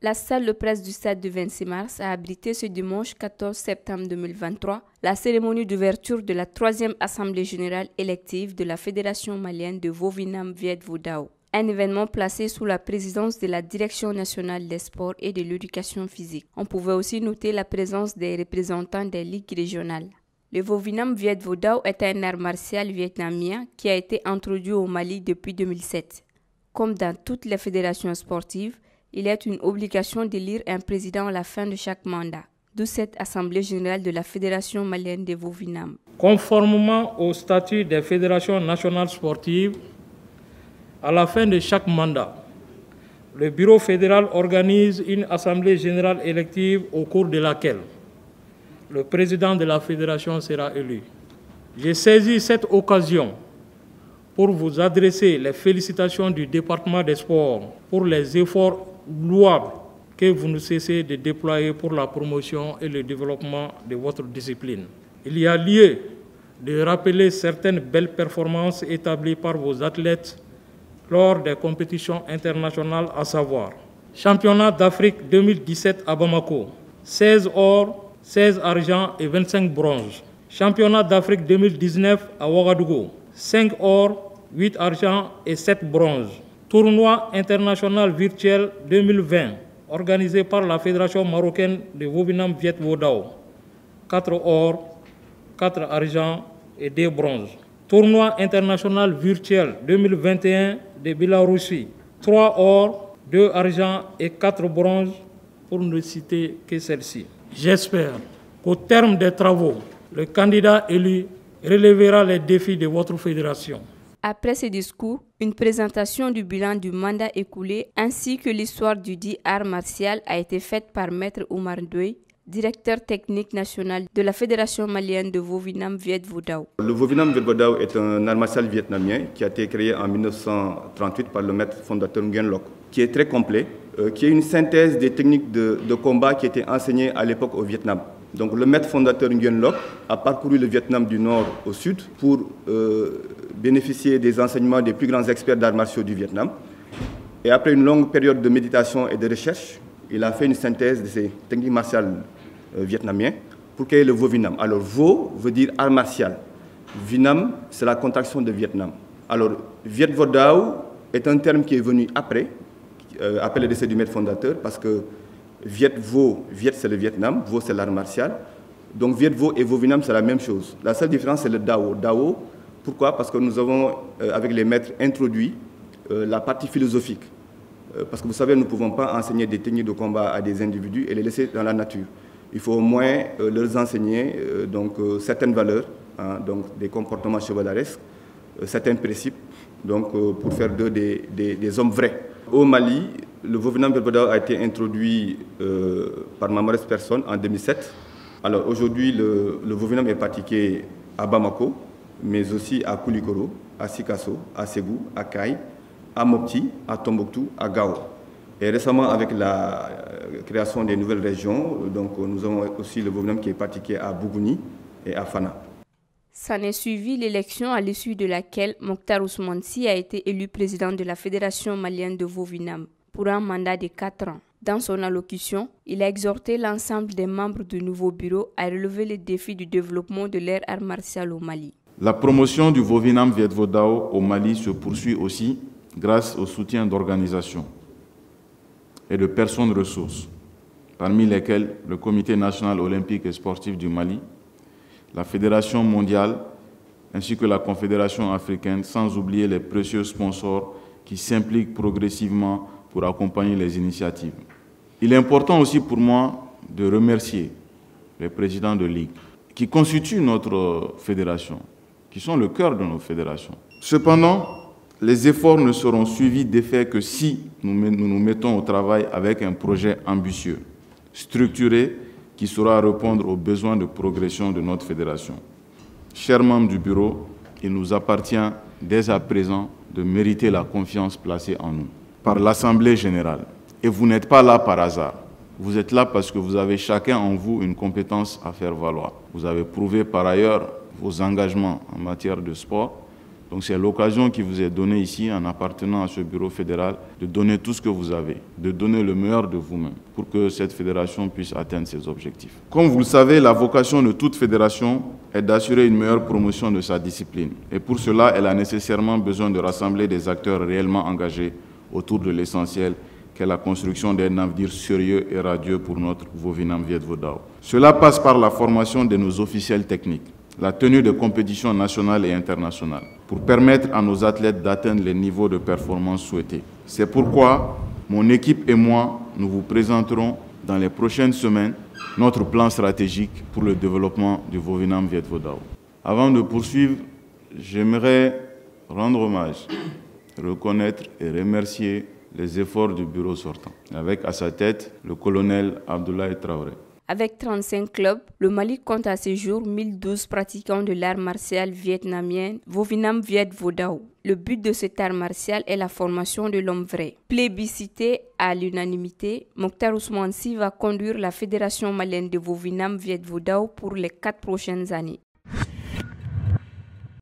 La salle de presse du stade du 26 mars a abrité ce dimanche 14 septembre 2023 la cérémonie d'ouverture de la 3e Assemblée générale élective de la Fédération malienne de Vovinam Viet Vo Dao. Un événement placé sous la présidence de la Direction nationale des sports et de l'éducation physique. On pouvait aussi noter la présence des représentants des ligues régionales. Le Vovinam Viet Vo Dao est un art martial vietnamien qui a été introduit au Mali depuis 2007. Comme dans toutes les fédérations sportives, il est une obligation d'élire un président à la fin de chaque mandat, d'où cette Assemblée générale de la Fédération malienne de Vovinam. Conformément au statut des fédérations nationales sportives, à la fin de chaque mandat, le Bureau fédéral organise une Assemblée générale élective au cours de laquelle le président de la fédération sera élu. J'ai saisi cette occasion pour vous adresser les félicitations du département des sports pour les efforts louables que vous ne cessez de déployer pour la promotion et le développement de votre discipline. Il y a lieu de rappeler certaines belles performances établies par vos athlètes lors des compétitions internationales, à savoir Championnat d'Afrique 2017 à Bamako, 16 or, 16 argent et 25 bronzes. Championnat d'Afrique 2019 à Ouagadougou, 5 or, 8 argent et 7 bronzes. Tournoi international virtuel 2020, organisé par la Fédération marocaine de Vovinam Viet Vo Dao, 4 or, 4 argent et 2 bronzes. Tournoi international virtuel 2021 de Biélorussie, 3 or, 2 argent et 4 bronzes, pour ne citer que celle-ci. J'espère qu'au terme des travaux, le candidat élu relèvera les défis de votre fédération. Après ce discours, une présentation du bilan du mandat écoulé ainsi que l'histoire du dit art martial a été faite par Maître Oumar Ndoye, directeur technique national de la Fédération malienne de Vovinam Viet Vo Dao. Le Vovinam Viet Vo Dao est un art martial vietnamien qui a été créé en 1938 par le maître fondateur Nguyen Loc, qui est très complet, qui est une synthèse des techniques de combat qui étaient enseignées à l'époque au Vietnam. Donc le maître fondateur Nguyen Loc a parcouru le Vietnam du nord au sud pour bénéficier des enseignements des plus grands experts d'arts martiaux du Vietnam. Et après une longue période de méditation et de recherche, il a fait une synthèse de ces techniques martiales vietnamiennes pour créer le Vovinam. Alors Vo veut dire art martial. Vinam, c'est la contraction de Vietnam. Alors Viet Vo Dao est un terme qui est venu après le décès du maître fondateur, parce que Viet Vo, Viet c'est le Vietnam, Vo c'est l'art martial. Donc Viet Vo et Vovinam c'est la même chose. La seule différence c'est le Dao. Dao, pourquoi? Parce que nous avons, avec les maîtres, introduit la partie philosophique. Parce que vous savez, nous ne pouvons pas enseigner des techniques de combat à des individus et les laisser dans la nature. Il faut au moins leur enseigner certaines valeurs, donc des comportements chevaleresques, certains principes, donc, pour faire d'eux des hommes vrais. Au Mali, le Vovinam Viet Vo Dao a été introduit par ma modeste personne en 2007. Alors aujourd'hui, le Vovinam est pratiqué à Bamako, mais aussi à Koulikoro, à Sikasso, à Ségou, à Kaï, à Mopti, à Tombouctou, à Gao. Et récemment, avec la création des nouvelles régions, donc, nous avons aussi le Vovinam qui est pratiqué à Bougouni et à Fana. S'en est suivi l'élection à l'issue de laquelle Mokhtar Ousmane Sy a été élu président de la Fédération malienne de Vovinam pour un mandat de 4 ans. Dans son allocution, il a exhorté l'ensemble des membres du nouveau bureau à relever les défis du développement de l'ère art martial au Mali. La promotion du Vovinam Viet Vo Dao au Mali se poursuit aussi grâce au soutien d'organisations et de personnes ressources, parmi lesquelles le Comité national olympique et sportif du Mali, la Fédération mondiale ainsi que la Confédération africaine, sans oublier les précieux sponsors qui s'impliquent progressivement pour accompagner les initiatives. Il est important aussi pour moi de remercier les présidents de ligue qui constituent notre fédération, qui sont le cœur de nos fédérations. Cependant, les efforts ne seront suivis d'effet que si nous nous mettons au travail avec un projet ambitieux, structuré, qui saura répondre aux besoins de progression de notre fédération. Chers membres du bureau, il nous appartient dès à présent de mériter la confiance placée en nous par l'Assemblée générale. Et vous n'êtes pas là par hasard. Vous êtes là parce que vous avez chacun en vous une compétence à faire valoir. Vous avez prouvé par ailleurs vos engagements en matière de sport, Donc c'est l'occasion qui vous est donnée ici, en appartenant à ce bureau fédéral, de donner tout ce que vous avez, de donner le meilleur de vous-même pour que cette fédération puisse atteindre ses objectifs. Comme vous le savez, la vocation de toute fédération est d'assurer une meilleure promotion de sa discipline. Et pour cela, elle a nécessairement besoin de rassembler des acteurs réellement engagés autour de l'essentiel, qu'est la construction d'un avenir sérieux et radieux pour notre Vovinam Viet Vo Dao. Cela passe par la formation de nos officiels techniques, la tenue de compétitions nationales et internationales, pour permettre à nos athlètes d'atteindre les niveaux de performance souhaités. C'est pourquoi mon équipe et moi, nous vous présenterons dans les prochaines semaines notre plan stratégique pour le développement du Vovinam Viet Vo Dao. Avant de poursuivre, j'aimerais rendre hommage, reconnaître et remercier les efforts du bureau sortant, avec à sa tête le colonel Abdoulaye Traoré. Avec 35 clubs, le Mali compte à ce jour 1012 pratiquants de l'art martial vietnamien Vovinam Viet Vo Dao. Le but de cet art martial est la formation de l'homme vrai. Plébiscité à l'unanimité, Mokhtar Ousmane Sy va conduire la Fédération malienne de Vovinam Viet Vo Dao pour les 4 prochaines années.